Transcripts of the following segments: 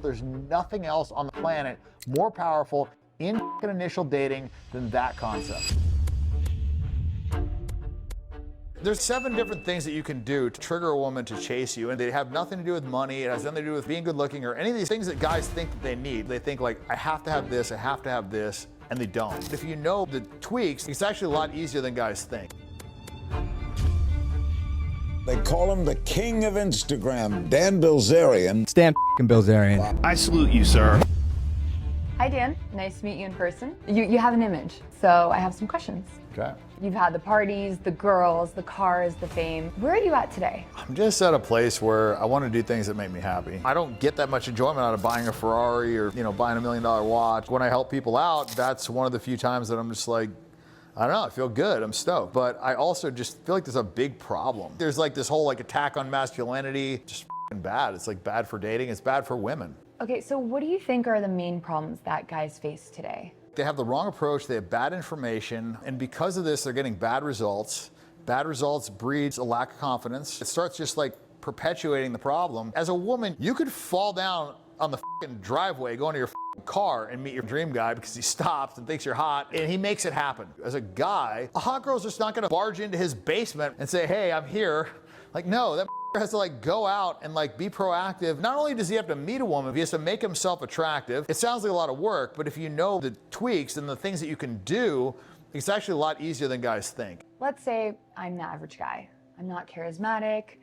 There's nothing else on the planet more powerful in initial dating than that concept. There's 7 different things that you can do to trigger a woman to chase you, and they have nothing to do with money. It has nothing to do with being good looking or any of these things that guys think that they need. They think like, I have to have this, I have to have this, and they don't. If you know the tweaks, it's actually a lot easier than guys think. They call him the king of Instagram, Dan Bilzerian. Stan Bilzerian. I salute you, sir. Hi, Dan. Nice to meet you in person. You have an image, so I have some questions. Okay. You've had the parties, the girls, the cars, the fame. Where are you at today? I'm just at a place where I want to do things that make me happy. I don't get that much enjoyment out of buying a Ferrari or, buying $1 million watch. When I help people out, that's one of the few times that I'm just like, I don't know, I feel good, I'm stoked. But I also just feel like there's a big problem. There's like this whole attack on masculinity, just bad. It's like bad for dating, it's bad for women. Okay, so what do you think are the main problems that guys face today? They have the wrong approach, they have bad information, and because of this, they're getting bad results. Bad results breeds a lack of confidence. It starts just perpetuating the problem. As a woman, you could fall down on the driveway, go into your car and meet your dream guy because he stops and thinks you're hot, and he makes it happen. As a guy, a hot girl's just not gonna barge into his basement and say, hey, I'm here. No, that has to go out and be proactive. Not only does he have to meet a woman, he has to make himself attractive. It sounds like a lot of work, but if you know the tweaks and the things that you can do, it's actually a lot easier than guys think. Let's say I'm the average guy. I'm not charismatic,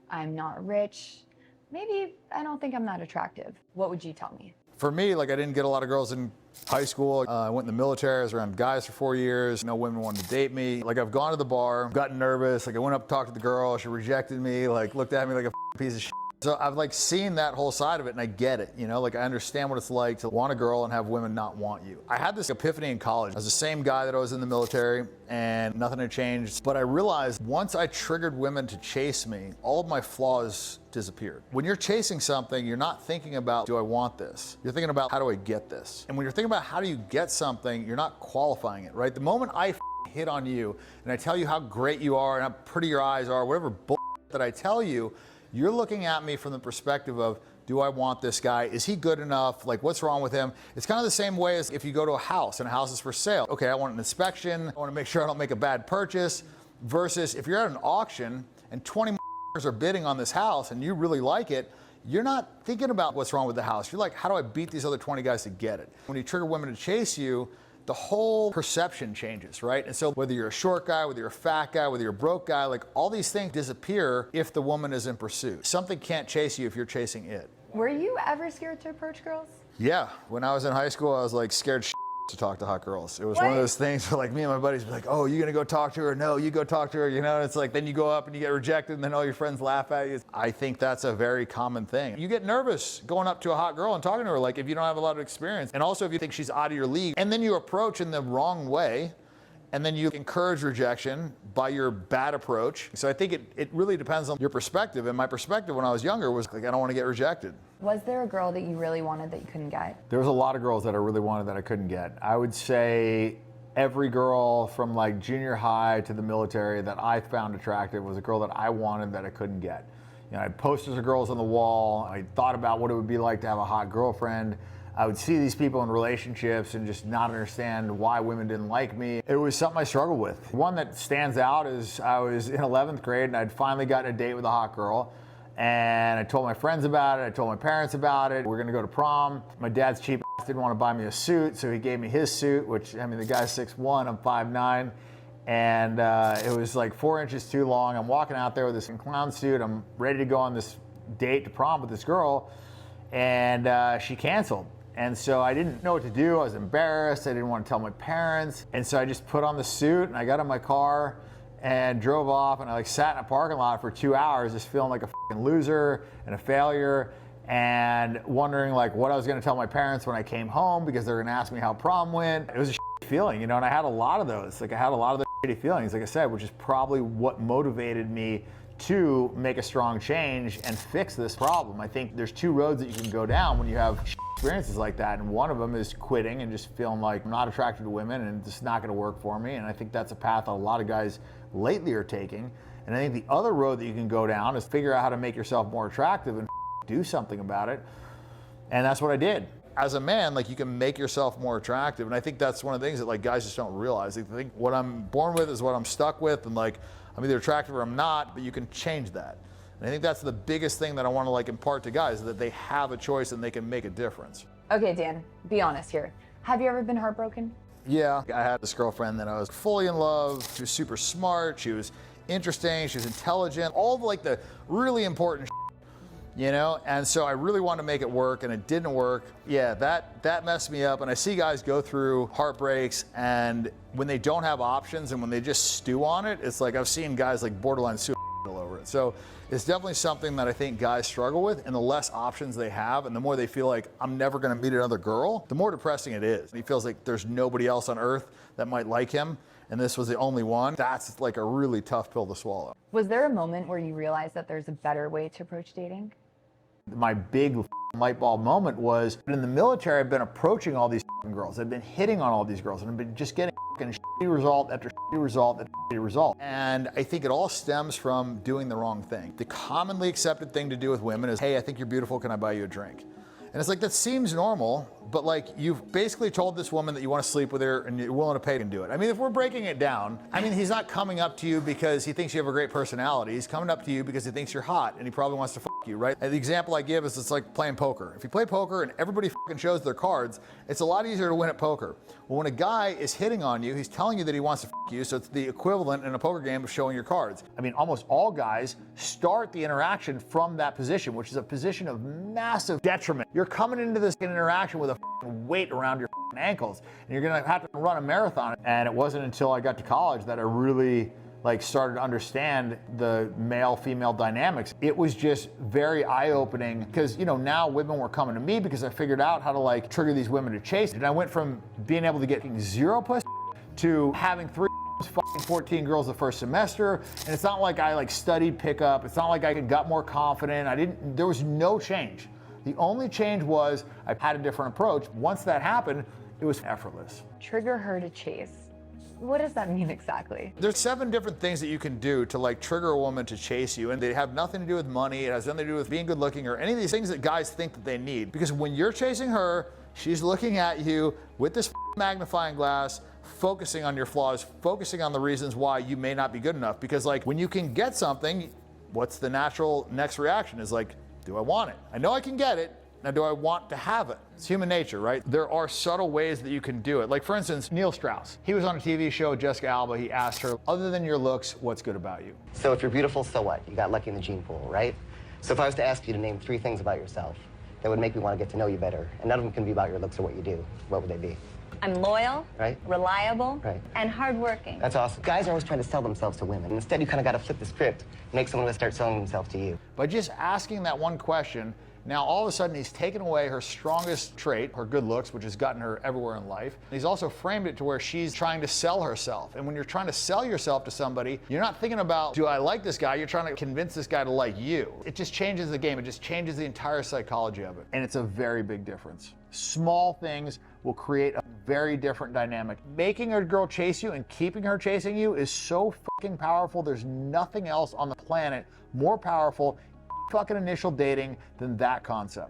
I'm not rich. Maybe I don't think I'm that attractive. What would you tell me? For me, I didn't get a lot of girls in high school. I went in the military, I was around guys for 4 years. No women wanted to date me. I've gone to the bar, gotten nervous. I went up to talk to the girl, she rejected me, looked at me like a piece of shit. So I've seen that whole side of it and I get it, I understand what it's like to want a girl and have women not want you. I had this epiphany in college. I was the same guy that I was in the military and nothing had changed. But I realized once I triggered women to chase me, all of my flaws disappeared. When you're chasing something, you're not thinking about, do I want this? You're thinking about, how do I get this? And when you're thinking about how do you get something, you're not qualifying it, right? The moment I hit on you and I tell you how great you are and how pretty your eyes are, whatever bull that I tell you, you're looking at me from the perspective of, do I want this guy? Is he good enough? What's wrong with him? It's kind of the same way as if you go to a house and a house is for sale. Okay, I want an inspection. I want to make sure I don't make a bad purchase. Versus if you're at an auction and 20 are bidding on this house and you really like it, you're not thinking about what's wrong with the house. You're like, how do I beat these other 20 guys to get it? When you trigger women to chase you, the whole perception changes, right? And so whether you're a short guy, whether you're a fat guy, whether you're a broke guy, all these things disappear if the woman is in pursuit. Something can't chase you if you're chasing it. Were you ever scared to approach girls? Yeah, when I was in high school, I was scared to talk to hot girls. It was one of those things where me and my buddies would be oh, you gonna go talk to her? No, you go talk to her, It's then you go up and you get rejected and then all your friends laugh at you. I think that's a very common thing. You get nervous going up to a hot girl and talking to her if you don't have a lot of experience. And also if you think she's out of your league and then you approach in the wrong way and then you encourage rejection by your bad approach. So I think it really depends on your perspective. And my perspective when I was younger was I don't want to get rejected. Was there a girl that you really wanted that you couldn't get? There was a lot of girls that I really wanted that I couldn't get. I would say every girl from junior high to the military that I found attractive was a girl that I wanted that I couldn't get. I had posters of girls on the wall. I thought about what it would be like to have a hot girlfriend. I would see these people in relationships and just not understand why women didn't like me. It was something I struggled with. One that stands out is I was in 11th grade and I'd finally gotten a date with a hot girl. And I told my friends about it, I told my parents about it. We're gonna go to prom. My dad's cheap ass didn't want to buy me a suit, so he gave me his suit, which, the guy's 6'1", I'm 5'9". And it was 4 inches too long. I'm walking out there with this clown suit. I'm ready to go on this date to prom with this girl. And she canceled. And so I didn't know what to do. I was embarrassed. I didn't want to tell my parents. And so I just put on the suit and I got in my car and drove off, and I sat in a parking lot for 2 hours just feeling like a fucking loser and a failure and wondering what I was gonna tell my parents when I came home because they were gonna ask me how prom went. It was a shitty feeling, and I had a lot of those. I had a lot of those shitty feelings, like I said, which is probably what motivated me to make a strong change and fix this problem. I think there's 2 roads that you can go down when you have experiences like that, and one of them is quitting and just feeling like I'm not attracted to women and it's just not gonna work for me, and I think that's a path that a lot of guys lately are taking. And I think the other road that you can go down is figure out how to make yourself more attractive and do something about it. And that's what I did. As a man, like, you can make yourself more attractive. And I think that's one of the things that, like, guys just don't realize. They think what I'm born with is what I'm stuck with, and like, I'm either attractive or I'm not, but you can change that. And I think that's the biggest thing that I want to, like, impart to guys, is that they have a choice and they can make a difference. Okay, Dan, be honest here. Have you ever been heartbroken? Yeah, I had this girlfriend that I was fully in love. She was super smart, she was interesting, she was intelligent, all of, like, the really important you know? And so I really wanted to make it work, and it didn't work. Yeah, that messed me up. And I see guys go through heartbreaks, and when they don't have options and when they just stew on it, it's like I've seen guys like borderline suicide over it. So it's definitely something that I think guys struggle with, and the less options they have and the more they feel like I'm never gonna meet another girl, the more depressing it is. He feels like there's nobody else on earth that might like him, and this was the only one. That's like a really tough pill to swallow. Was there a moment where you realized that there's a better way to approach dating? My big light bulb moment was in the military. I've been approaching all these girls. I've been hitting on all these girls, and I've been just getting shitty result after shitty result after shitty result. And I think it all stems from doing the wrong thing. The commonly accepted thing to do with women is, hey, I think you're beautiful, can I buy you a drink? And it's like, that seems normal, but like, you've basically told this woman that you want to sleep with her and you're willing to pay to do it. I mean, if we're breaking it down, I mean, he's not coming up to you because he thinks you have a great personality. He's coming up to you because he thinks you're hot and he probably wants to fuck you, right? And the example I give is, it's like playing poker. If you play poker and everybody fucking shows their cards, it's a lot easier to win at poker. Well, when a guy is hitting on you, he's telling you that he wants to fuck you, so it's the equivalent in a poker game of showing your cards. I mean, almost all guys start the interaction from that position, which is a position of massive detriment. You're coming into this interaction with a weight around your ankles, and you're gonna have to run a marathon. And it wasn't until I got to college that I really started to understand the male-female dynamics. It was just very eye-opening, because now women were coming to me because I figured out how to trigger these women to chase. And I went from being able to get 0 pussy to having 14 girls the first semester. And it's not like I studied pickup. It's not like I got more confident. There was no change. The only change was I had a different approach. Once that happened, it was effortless. Trigger her to chase. What does that mean exactly? There's 7 different things that you can do to trigger a woman to chase you, and they have nothing to do with money. It has nothing to do with being good looking or any of these things that guys think that they need. Because when you're chasing her, she's looking at you with this magnifying glass, focusing on your flaws, focusing on the reasons why you may not be good enough. Because when you can get something, what's the natural next reaction is do I want it? I know I can get it. Now, do I want to have it? It's human nature, right? There are subtle ways that you can do it. For instance, Neil Strauss. He was on a TV show with Jessica Alba. He asked her, other than your looks, what's good about you? So if you're beautiful, so what? You got lucky in the gene pool, right? So if I was to ask you to name 3 things about yourself that would make me want to get to know you better, and none of them can be about your looks or what you do, what would they be? I'm loyal, right? Reliable, right? And hardworking. That's awesome. Guys are always trying to sell themselves to women. Instead, you kind of got to flip the script, make someone start selling themselves to you. By just asking that one question, now all of a sudden he's taken away her strongest trait, her good looks, which has gotten her everywhere in life. He's also framed it to where she's trying to sell herself. And when you're trying to sell yourself to somebody, you're not thinking about, do I like this guy? You're trying to convince this guy to like you. It just changes the game. It just changes the entire psychology of it. And it's a very big difference. Small things will create a very different dynamic. Making a girl chase you and keeping her chasing you is so fucking powerful. There's nothing else on the planet more powerful fucking initial dating than that concept.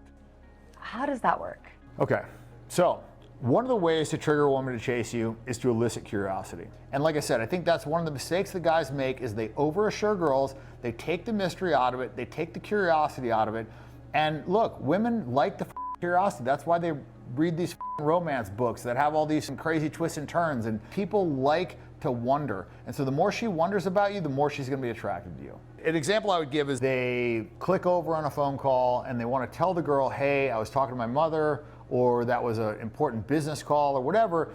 How does that work? Okay, so one of the ways to trigger a woman to chase you is to elicit curiosity. And like I said, I think that's one of the mistakes that guys make is they overassure girls, they take the mystery out of it, they take the curiosity out of it. And look, women like the curiosity. That's why they read these romance books that have all these crazy twists and turns, and people like to wonder. And so the more she wonders about you, the more she's gonna be attracted to you. An example I would give is they click over on a phone call and they want to tell the girl, hey, I was talking to my mother, or that was an important business call or whatever,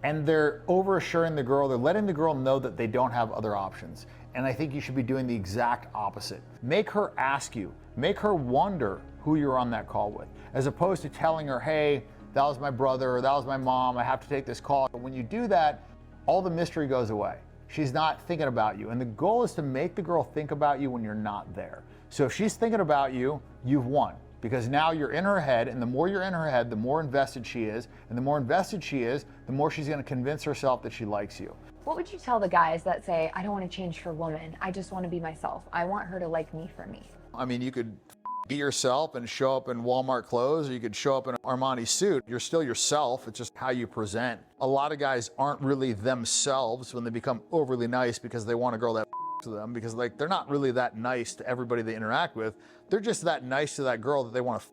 and they're overassuring the girl, they're letting the girl know that they don't have other options. And I think you should be doing the exact opposite. Make her ask you, make her wonder who you're on that call with, as opposed to telling her, hey, that was my brother, or that was my mom, I have to take this call. But when you do that, all the mystery goes away. She's not thinking about you. And the goal is to make the girl think about you when you're not there. So if she's thinking about you, you've won. Because now you're in her head, and the more you're in her head, the more invested she is. And the more invested she is, the more she's gonna convince herself that she likes you. What would you tell the guys that say, I don't want to change for a woman, I just want to be myself. I want her to like me for me? I mean, you could be yourself and show up in Walmart clothes, or you could show up in an Armani suit. You're still yourself, it's just how you present. A lot of guys aren't really themselves when they become overly nice because they want a girl that to them, because like they're not really that nice to everybody they interact with. They're just that nice to that girl that they want to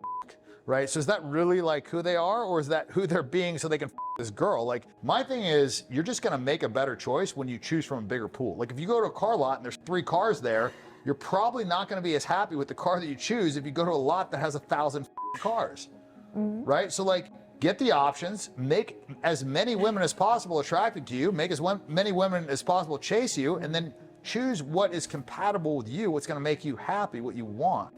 right? So is that really like who they are, or is that who they're being so they can this girl? Like, my thing is, you're just gonna make a better choice when you choose from a bigger pool. Like if you go to a car lot and there's 3 cars there, you're probably not gonna be as happy with the car that you choose if you go to a lot that has 1,000 cars, right? So like, get the options, make as many women as possible attracted to you, make as many women as possible chase you, and then choose what is compatible with you, what's gonna make you happy, what you want.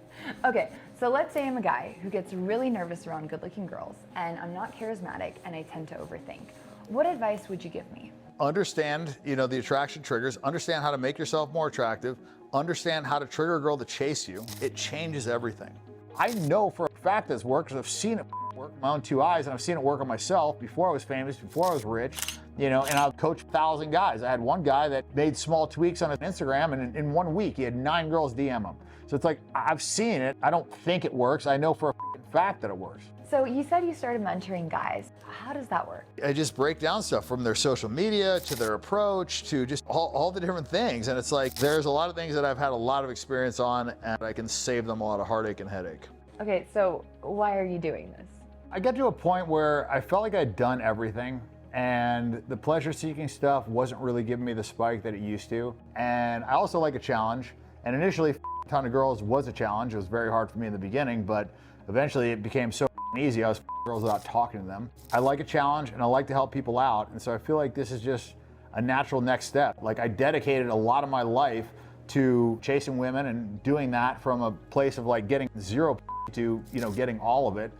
Okay, so let's say I'm a guy who gets really nervous around good-looking girls, and I'm not charismatic, and I tend to overthink. What advice would you give me? Understand, the attraction triggers, understand how to make yourself more attractive, understand how to trigger a girl to chase you. It changes everything. I know for a fact this works, because I've seen it work with my own 2 eyes, and I've seen it work on myself before I was famous, before I was rich, and I've coached 1,000 guys. I had one guy that made small tweaks on his Instagram, and in 1 week, he had 9 girls DM him. So it's like, I've seen it. I don't think it works. I know for a fact that it works. So you said you started mentoring guys. How does that work? I just break down stuff from their social media to their approach to just all the different things. And it's like, there's a lot of things that I've had a lot of experience on, and I can save them a lot of heartache and headache. Okay, so why are you doing this? I got to a point where I felt like I'd done everything, and the pleasure-seeking stuff wasn't really giving me the spike that it used to. And I also like a challenge. And initially, a ton of girls was a challenge. It was very hard for me in the beginning, but eventually it became so easy. I was girls without talking to them. I like a challenge, and I like to help people out. And so I feel like this is just a natural next step. Like, I dedicated a lot of my life to chasing women and doing that from a place of like getting 0 to, getting all of it.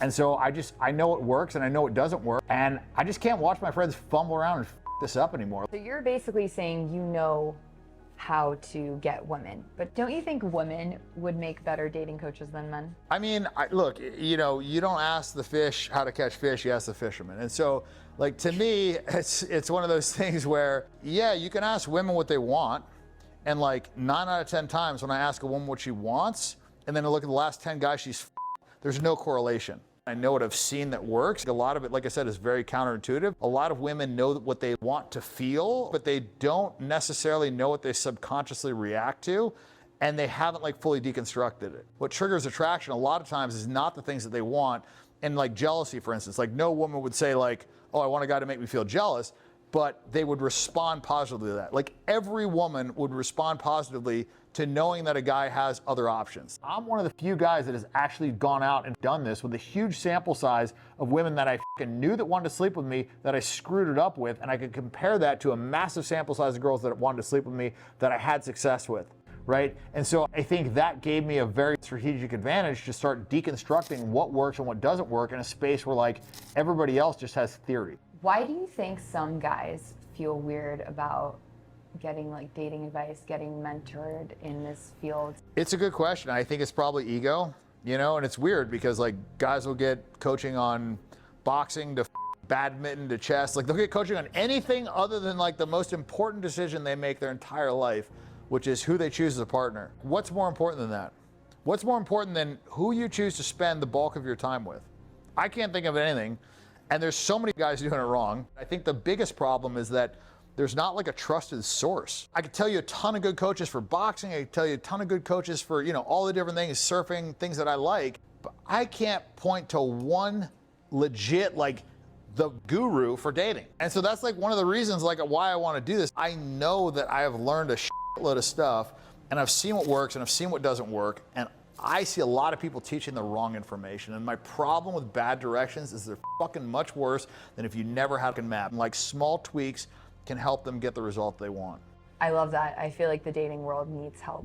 And so I know it works and I know it doesn't work, and I just can't watch my friends fumble around and this up anymore. So you're basically saying you know how to get women, but don't you think women would make better dating coaches than men? I mean, look, you don't ask the fish how to catch fish, you ask the fisherman. And so, like, to me, it's one of those things where, yeah, you can ask women what they want, and like 9 out of 10 times when I ask a woman what she wants, and then I look at the last 10 guys there's no correlation. I know what I've seen that works. A lot of it, like I said, is very counterintuitive. A lot of women know what they want to feel, but they don't necessarily know what they subconsciously react to, and they haven't like fully deconstructed it. What triggers attraction a lot of times is not the things that they want. And like jealousy, for instance, like no woman would say like, oh, I want a guy to make me feel jealous, but they would respond positively to that. Like every woman would respond positively to knowing that a guy has other options. I'm one of the few guys that has actually gone out and done this with a huge sample size of women that I knew that wanted to sleep with me, that I screwed it up with, and I could compare that to a massive sample size of girls that wanted to sleep with me that I had success with, right? And so I think that gave me a very strategic advantage to start deconstructing what works and what doesn't work in a space where like everybody else just has theory. Why do you think some guys feel weird about getting like dating advice, getting mentored in this field? It's a good question. I think it's probably ego, and it's weird because like guys will get coaching on boxing to badminton to chess. Like they'll get coaching on anything other than like the most important decision they make their entire life, which is who they choose as a partner. What's more important than that? What's more important than who you choose to spend the bulk of your time with? I can't think of anything. And there's so many guys doing it wrong. I think the biggest problem is that there's not like a trusted source. I could tell you a ton of good coaches for boxing. I could tell you a ton of good coaches for, all the different things, surfing, things that I like. But I can't point to one legit, like, the guru for dating. And so that's like one of the reasons like why I want to do this. I know that I have learned a shitload of stuff, and I've seen what works and I've seen what doesn't work. And I see a lot of people teaching the wrong information, and my problem with bad directions is they're fucking much worse than if you never had a map. And like small tweaks can help them get the result they want. I love that. I feel like the dating world needs help.